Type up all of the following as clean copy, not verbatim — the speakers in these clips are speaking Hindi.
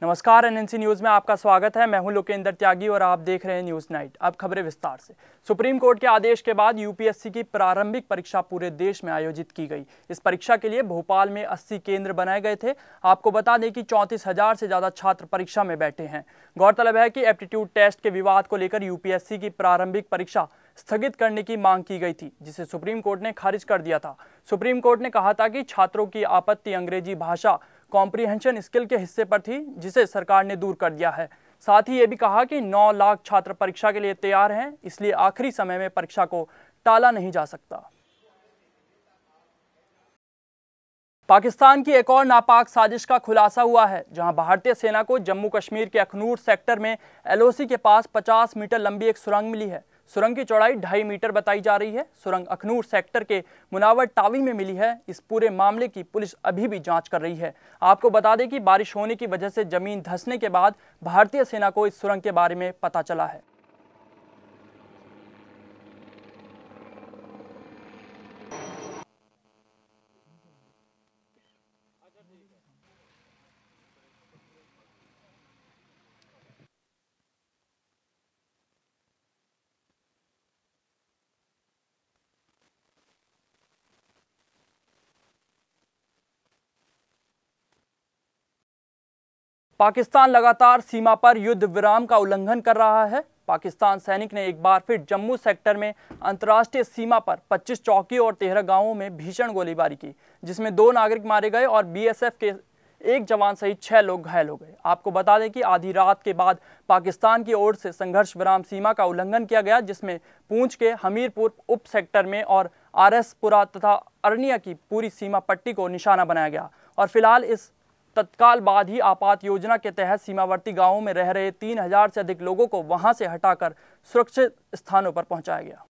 नमस्कार, एनएनसी न्यूज में आपका स्वागत है। मैं हूं लोकेंद्र त्यागी और आप देख रहे हैं न्यूज नाइट। अब खबरें विस्तार से। सुप्रीम कोर्ट के आदेश के बाद यूपीएससी की प्रारंभिक परीक्षा पूरे देश में आयोजित की गई। इस परीक्षा के लिए भोपाल में 80 केंद्र बनाए गए थे। आपको बता दें कि 34,000 से ज्यादा छात्र परीक्षा में बैठे हैं। गौरतलब है कि एप्टीट्यूड टेस्ट के विवाद को लेकर यूपीएससी की प्रारंभिक परीक्षा स्थगित करने की मांग की गई थी, जिसे सुप्रीम कोर्ट ने खारिज कर दिया था। सुप्रीम कोर्ट ने कहा था कि छात्रों की आपत्ति अंग्रेजी भाषा कॉम्प्रिहेंशन स्किल के हिस्से पर थी, जिसे सरकार ने दूर कर दिया है। साथ ही ये भी कहा कि 9 लाख छात्र परीक्षा के लिए तैयार हैं, इसलिए आखिरी समय में परीक्षा को टाला नहीं जा सकता। पाकिस्तान की एक और नापाक साजिश का खुलासा हुआ है, जहां भारतीय सेना को जम्मू कश्मीर के अखनूर सेक्टर में एलओसी के पास 50 मीटर लंबी एक सुरंग मिली है। सुरंग की चौड़ाई 2.5 मीटर बताई जा रही है। सुरंग अखनूर सेक्टर के मुनावर टावी में मिली है। इस पूरे मामले की पुलिस अभी भी जांच कर रही है। आपको बता दें कि बारिश होने की वजह से जमीन धंसने के बाद भारतीय सेना को इस सुरंग के बारे में पता चला है। पाकिस्तान लगातार सीमा पर युद्ध विराम का उल्लंघन कर रहा है। पाकिस्तान सैनिक ने एक बार फिर जम्मू सेक्टर में अंतर्राष्ट्रीय सीमा पर 25 चौकी और 13 गांवों में भीषण गोलीबारी की, जिसमें 2 नागरिक मारे गए और बीएसएफ के 1 जवान सहित 6 लोग घायल हो गए। आपको बता दें कि आधी रात के बाद पाकिस्तान की ओर से संघर्ष विराम सीमा का उल्लंघन किया गया, जिसमें पूंछ के हमीरपुर उप सेक्टर में और आरएसपुरा तथा अरनिया की पूरी सीमा पट्टी को निशाना बनाया गया। और फिलहाल इस तत्काल बाद ही आपात योजना के तहत सीमावर्ती गांवों में रह रहे 3000 से अधिक लोगों को वहां से हटाकर सुरक्षित स्थानों पर पहुंचाया गया।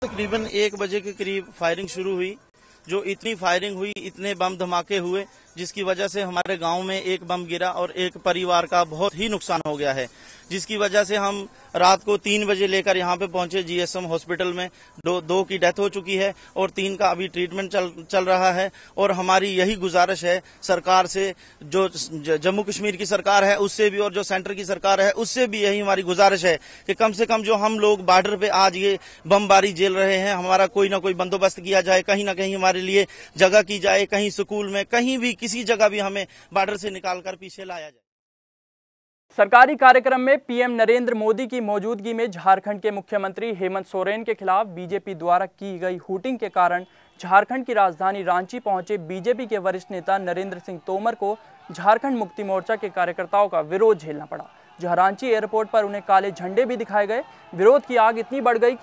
तकरीबन 1 बजे के करीब फायरिंग शुरू हुई। जो इतनी फायरिंग हुई, इतने बम धमाके हुए, जिसकी वजह से हमारे गांव में एक बम गिरा और एक परिवार का बहुत ही नुकसान हो गया है, जिसकी वजह से हम रात को 3 बजे लेकर यहां पे पहुंचे जीएसएम हॉस्पिटल में। 2 की डेथ हो चुकी है और 3 का अभी ट्रीटमेंट चल रहा है। और हमारी यही गुजारिश है सरकार से, जो जम्मू कश्मीर की सरकार है उससे भी और जो सेंटर की सरकार है उससे भी यही हमारी गुजारिश है कि कम से कम जो हम लोग बॉर्डर पे आज ये बमबारी झेल रहे हैं, हमारा कोई ना कोई बंदोबस्त किया जाए, कहीं ना कहीं हमारे लिए जगह की जाए, कहीं स्कूल में, कहीं भी किसी जगह भी हमें बॉर्डर से निकालकर पीछे लाया जाए। सरकारी कार्यक्रम में पीएम नरेंद्र मोदी की मौजूदगी में झारखंड के मुख्यमंत्री हेमंत सोरेन के खिलाफ बीजेपी द्वारा की गई हुटिंग के कारण झारखंड की राजधानी रांची पहुंचे बीजेपी के वरिष्ठ नेता नरेंद्र सिंह तोमर को झारखंड मुक्ति मोर्चा के कार्यकर्ताओं का विरोध झेलना पड़ा, जहां रांची एयरपोर्ट पर उन्हें काले झंडे भी दिखाए गए। विरोध की आग इतनी बढ़ गई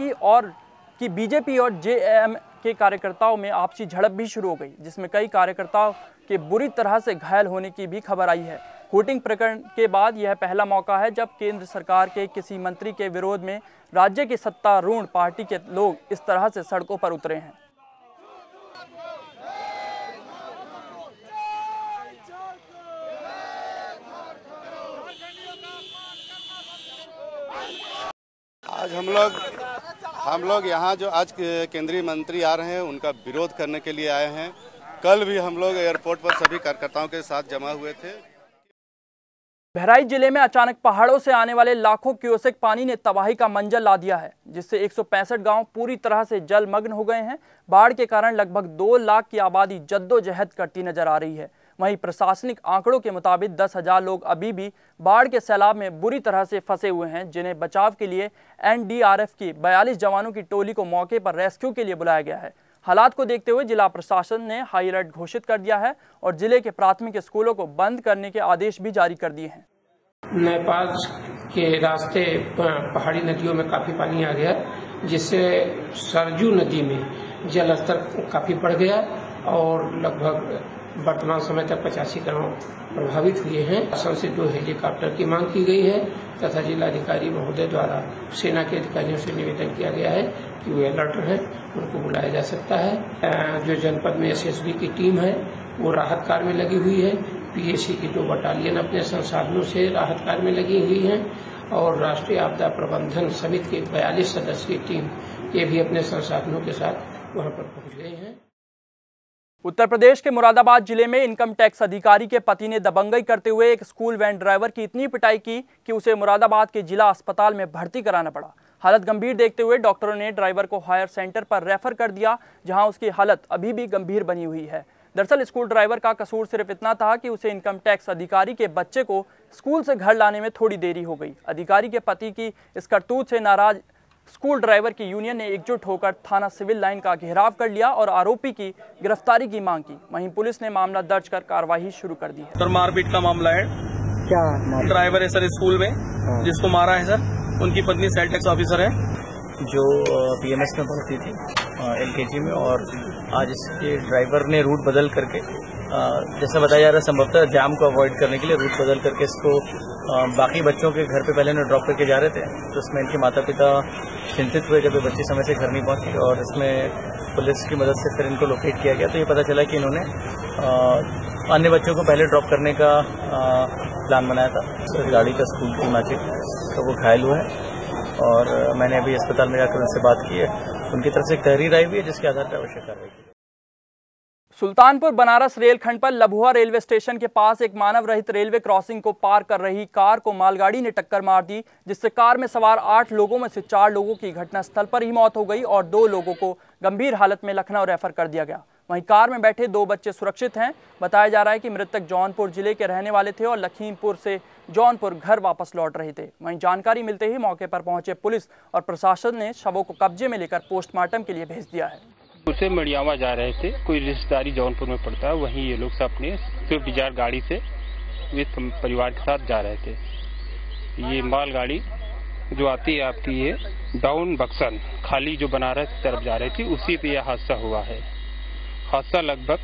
कि बीजेपी और जेएम के कार्यकर्ताओं में आपसी झड़प भी शुरू हो गई, जिसमें कई कार्यकर्ताओं के बुरी तरह से घायल होने की भी खबर आई है। हुटिंग प्रकरण के बाद यह पहला मौका है जब केंद्र सरकार के किसी मंत्री के विरोध में राज्य की सत्तारूढ़ पार्टी के लोग इस तरह से सड़कों पर उतरे हैं। आज हम लोग यहाँ जो आज केंद्रीय मंत्री आ रहे हैं उनका विरोध करने के लिए आए हैं। कल भी हम लोग एयरपोर्ट पर सभी कार्यकर्ताओं के साथ जमा हुए थे। बहराइच जिले में अचानक पहाड़ों से आने वाले लाखों क्यूसेक पानी ने तबाही का मंजर ला दिया है, जिससे 165 गांव पूरी तरह से जलमग्न हो गए हैं। बाढ़ के कारण लगभग 2 लाख की आबादी जद्दोजहद करती नजर आ रही है। वहीं प्रशासनिक आंकड़ों के मुताबिक 10,000 लोग अभी भी बाढ़ के सैलाब में बुरी तरह से फंसे हुए हैं, जिन्हें बचाव के लिए एनडीआरएफ की 42 जवानों की टोली को मौके पर रेस्क्यू के लिए बुलाया गया है। हालात को देखते हुए जिला प्रशासन ने हाई अलर्ट घोषित कर दिया है और जिले के प्राथमिक स्कूलों को बंद करने के आदेश भी जारी कर दिए हैं। नेपाल के रास्ते पहाड़ी नदियों में काफी पानी आ गया, जिससे सरजू नदी में जल स्तर काफी बढ़ गया और लगभग वर्तमान समय तक 85 गांव प्रभावित हुए हैं। शासन से 2 हेलीकॉप्टर की मांग की गई है तथा जिलाधिकारी महोदय द्वारा सेना के अधिकारियों से निवेदन किया गया है कि वे अलर्ट हैं, उनको बुलाया जा सकता है। जो जनपद में एसएसबी की टीम है वो राहत कार्य में लगी हुई है। पीएसी की 2 बटालियन अपने संसाधनों से राहत कार्य में लगी हुई है और राष्ट्रीय आपदा प्रबंधन समिति की 42 सदस्यीय टीम ये भी अपने संसाधनों के साथ वहां पर पहुंच गए हैं। उत्तर प्रदेश के मुरादाबाद जिले में इनकम टैक्स अधिकारी के पति ने दबंगई करते हुए एक स्कूल वैन ड्राइवर की इतनी पिटाई की कि उसे मुरादाबाद के जिला अस्पताल में भर्ती कराना पड़ा। हालत गंभीर देखते हुए डॉक्टरों ने ड्राइवर को हायर सेंटर पर रेफर कर दिया, जहां उसकी हालत अभी भी गंभीर बनी हुई है। दरअसल स्कूल ड्राइवर का कसूर सिर्फ इतना था कि उसे इनकम टैक्स अधिकारी के बच्चे को स्कूल से घर लाने में थोड़ी देरी हो गई। अधिकारी के पति की इस करतूत से नाराज स्कूल ड्राइवर की यूनियन ने एकजुट होकर थाना सिविल लाइन का घेराव कर लिया और आरोपी की गिरफ्तारी की मांग की। वहीं पुलिस ने मामला दर्ज कर कार्रवाई शुरू कर दी है। सर मारपीट का मामला है। क्या ड्राइवर है सर स्कूल में जिसको मारा है सर, उनकी पत्नी सेल टैक्स ऑफिसर है जो पीएमएस में भर्ती थी एलकेजी में, और आज इसके ड्राइवर ने रूट बदल करके जैसा बताया जा रहा है संभवतः जाम को अवॉइड करने के लिए रूट बदल करके इसको बाकी बच्चों के घर पे पहले ड्रॉप करके जा रहे थे। तो इसमें इनके माता पिता चिंतित हुए जब ये बच्ची समय से घर नहीं पहुंची, और इसमें पुलिस की मदद से फिर इनको लोकेट किया गया। तो ये पता चला कि इन्होंने अन्य बच्चों को पहले ड्रॉप करने का प्लान बनाया था। तो गाड़ी का स्कूल की माची तो वो घायल हुआ है, और मैंने अभी अस्पताल में जाकर उनसे बात की है। उनकी तरफ से एक तहरीर आई हुई है जिसके आधार पर आवश्यक कार्रवाई की। सुल्तानपुर बनारस रेलखंड पर लभुआ रेलवे स्टेशन के पास एक मानव रहित रेलवे क्रॉसिंग को पार कर रही कार को मालगाड़ी ने टक्कर मार दी, जिससे कार में सवार 8 लोगों में से 4 लोगों की घटनास्थल पर ही मौत हो गई और 2 लोगों को गंभीर हालत में लखनऊ रेफर कर दिया गया। वहीं कार में बैठे 2 बच्चे सुरक्षित हैं। बताया जा रहा है कि मृतक जौनपुर जिले के रहने वाले थे और लखीमपुर से जौनपुर घर वापस लौट रहे थे। वहीं जानकारी मिलते ही मौके पर पहुंचे पुलिस और प्रशासन ने शवों को कब्जे में लेकर पोस्टमार्टम के लिए भेज दिया है। उसे मड़ियावा जा रहे थे, कोई रिश्तेदारी जौनपुर में पड़ता है, वहीं ये लोग सब अपने स्विफ्ट डिजायर गाड़ी से विद परिवार के साथ जा रहे थे। ये मालगाड़ी जो आती है आपकी ये डाउन बक्सन खाली जो बनारस की तरफ जा रही थी, उसी पे यह हादसा हुआ है। हादसा लगभग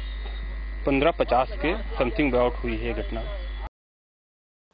15:50 के समथिंग अबाउट हुई है घटना।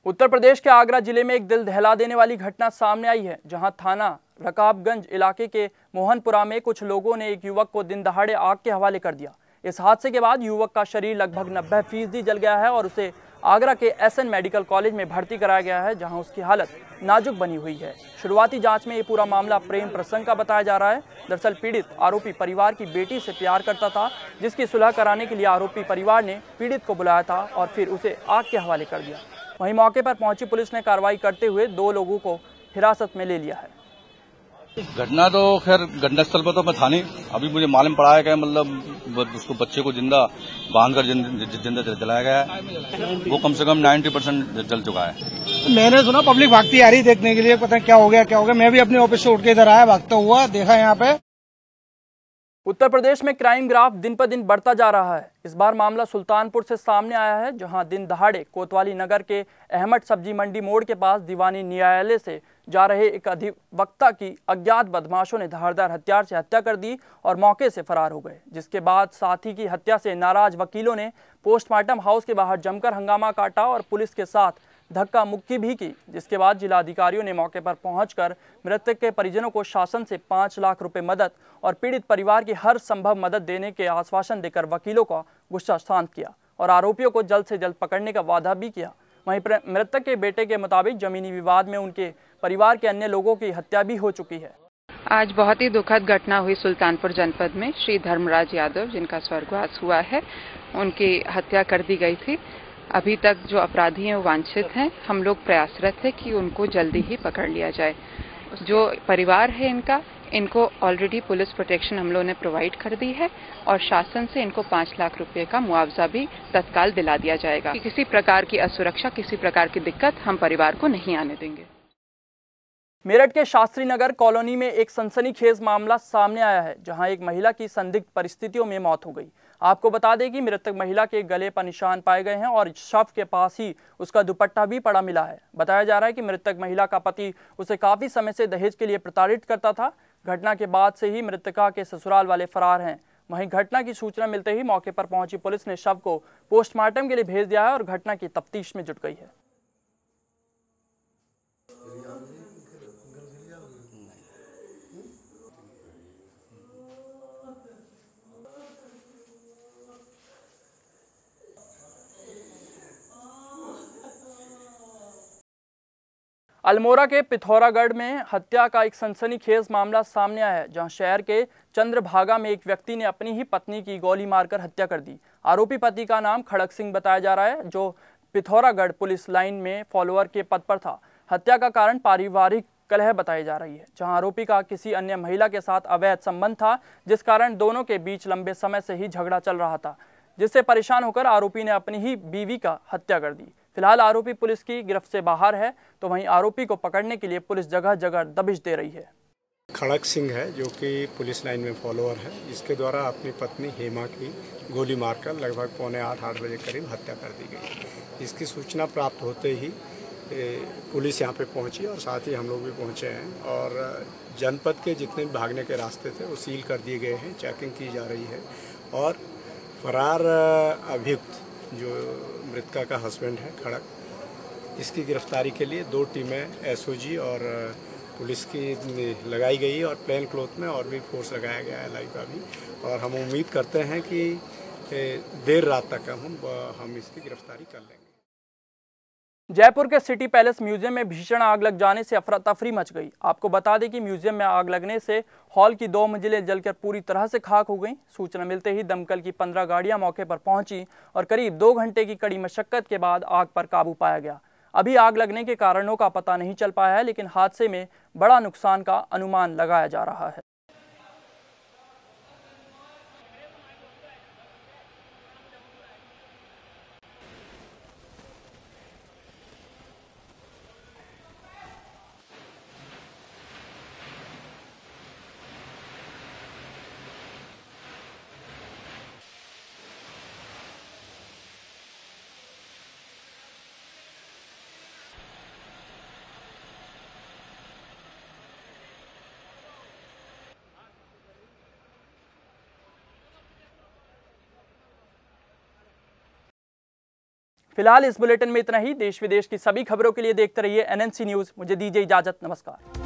उत्तर प्रदेश के आगरा जिले में एक दिल दहला देने वाली घटना सामने आई है, जहां थाना रकाबगंज इलाके के मोहनपुरा में कुछ लोगों ने एक युवक को दिन दहाड़े आग के हवाले कर दिया। इस हादसे के बाद युवक का शरीर लगभग 90% जल गया है और उसे आगरा के एसएन मेडिकल कॉलेज में भर्ती कराया गया है, जहां उसकी हालत नाजुक बनी हुई है। शुरुआती जांच में ये पूरा मामला प्रेम प्रसंग का बताया जा रहा है। दरअसल पीड़ित आरोपी परिवार की बेटी से प्यार करता था, जिसकी सुलह कराने के लिए आरोपी परिवार ने पीड़ित को बुलाया था और फिर उसे आग के हवाले कर दिया। वहीं मौके पर पहुंची पुलिस ने कार्रवाई करते हुए 2 लोगों को हिरासत में ले लिया है। घटना तो खैर घटनास्थल पर तो मैं था नहीं, अभी मुझे मालूम पड़ा है कि मतलब उसको बच्चे को जिंदा बांधकर जिंदा जलाया गया है। वो कम से कम 90% जल चुका है। मैंने सुना पब्लिक भागती आ रही देखने के लिए, पता क्या हो गया। मैं भी अपने ऑफिस से उठ के इधर आया, भागता हुआ देखा यहाँ पे। उत्तर प्रदेश में क्राइम ग्राफ दिन पर दिन बढ़ता जा रहा है। इस बार मामला सुल्तानपुर से सामने आया है, जहां दिन दहाड़े कोतवाली नगर के अहमद सब्जी मंडी मोड़ के पास दीवानी न्यायालय से जा रहे एक अधिवक्ता की अज्ञात बदमाशों ने धारदार हथियार से हत्या कर दी और मौके से फरार हो गए। जिसके बाद साथी की हत्या से नाराज वकीलों ने पोस्टमार्टम हाउस के बाहर जमकर हंगामा काटा और पुलिस के साथ धक्का मुक्की भी की। जिसके बाद जिला अधिकारियों ने मौके पर पहुंचकर मृतक के परिजनों को शासन से 5 लाख रुपए मदद और पीड़ित परिवार की हर संभव मदद देने के आश्वासन देकर वकीलों का गुस्सा शांत किया और आरोपियों को जल्द से जल्द पकड़ने का वादा भी किया। वहीं मृतक के बेटे के मुताबिक जमीनी विवाद में उनके परिवार के अन्य लोगों की हत्या भी हो चुकी है। आज बहुत ही दुखद घटना हुई सुल्तानपुर जनपद में। श्री धर्मराज यादव, जिनका स्वर्गवास हुआ है, उनकी हत्या कर दी गई थी। अभी तक जो अपराधी हैं वो वांछित हैं। हम लोग प्रयासरत है कि उनको जल्दी ही पकड़ लिया जाए। जो परिवार है इनको ऑलरेडी पुलिस प्रोटेक्शन हम लोगों ने प्रोवाइड कर दी है और शासन से इनको 5 लाख रुपए का मुआवजा भी तत्काल दिला दिया जाएगा। किसी प्रकार की असुरक्षा, किसी प्रकार की दिक्कत हम परिवार को नहीं आने देंगे। मेरठ के शास्त्री नगर कॉलोनी में एक सनसनीखेज मामला सामने आया है, जहां एक महिला की संदिग्ध परिस्थितियों में मौत हो गई। आपको बता दें कि मृतक महिला के गले पर निशान पाए गए हैं और शव के पास ही उसका दुपट्टा भी पड़ा मिला है। बताया जा रहा है कि मृतक महिला का पति उसे काफी समय से दहेज के लिए प्रताड़ित करता था। घटना के बाद से ही मृतका के ससुराल वाले फरार हैं। वहीं घटना की सूचना मिलते ही मौके पर पहुंची पुलिस ने शव को पोस्टमार्टम के लिए भेज दिया है और घटना की तफ्तीश में जुट गई है। अल्मोड़ा के पिथौरागढ़ में हत्या का एक सनसनीखेज मामला सामने आया है, जहां शहर के चंद्रभागा में एक व्यक्ति ने अपनी ही पत्नी की गोली मारकर हत्या कर दी। आरोपी पति का नाम खड़क सिंह बताया जा रहा है, जो पिथौरागढ़ पुलिस लाइन में फॉलोअर के पद पर था। हत्या का कारण पारिवारिक कलह बताई जा रही है, जहां आरोपी का किसी अन्य महिला के साथ अवैध संबंध था, जिस कारण दोनों के बीच लंबे समय से ही झगड़ा चल रहा था, जिससे परेशान होकर आरोपी ने अपनी ही बीवी का हत्या कर दी। फिलहाल आरोपी पुलिस की गिरफ्त से बाहर है, तो वहीं आरोपी को पकड़ने के लिए पुलिस जगह जगह दबिश दे रही है। खड़क सिंह है, जो कि पुलिस लाइन में फॉलोअर है, इसके द्वारा अपनी पत्नी हेमा की गोली मारकर लगभग 7:45-8 बजे करीब हत्या कर दी गई। इसकी सूचना प्राप्त होते ही पुलिस यहाँ पे पहुंची और साथ ही हम लोग भी पहुंचे हैं और जनपद के जितने भी भागने के रास्ते थे वो सील कर दिए गए हैं, चेकिंग की जा रही है और फरार अभियुक्त जो मृतका का हस्बैंड है खड़क, इसकी गिरफ्तारी के लिए 2 टीमें एसओजी और पुलिस की लगाई गई और प्लेन क्लॉथ में और भी फोर्स लगाया गया है LI का भी, और हम उम्मीद करते हैं कि देर रात तक हम इसकी गिरफ्तारी कर लेंगे। जयपुर के सिटी पैलेस म्यूजियम में भीषण आग लग जाने से अफरा तफरी मच गई। आपको बता दें कि म्यूजियम में आग लगने से हॉल की 2 मंजिलें जलकर पूरी तरह से खाक हो गईं। सूचना मिलते ही दमकल की 15 गाड़ियां मौके पर पहुंची और करीब 2 घंटे की कड़ी मशक्कत के बाद आग पर काबू पाया गया। अभी आग लगने के कारणों का पता नहीं चल पाया है, लेकिन हादसे में बड़ा नुकसान का अनुमान लगाया जा रहा है। फिलहाल इस बुलेटिन में इतना ही। देश विदेश की सभी खबरों के लिए देखते रहिए NNC न्यूज़। मुझे दीजिए इजाजत। नमस्कार।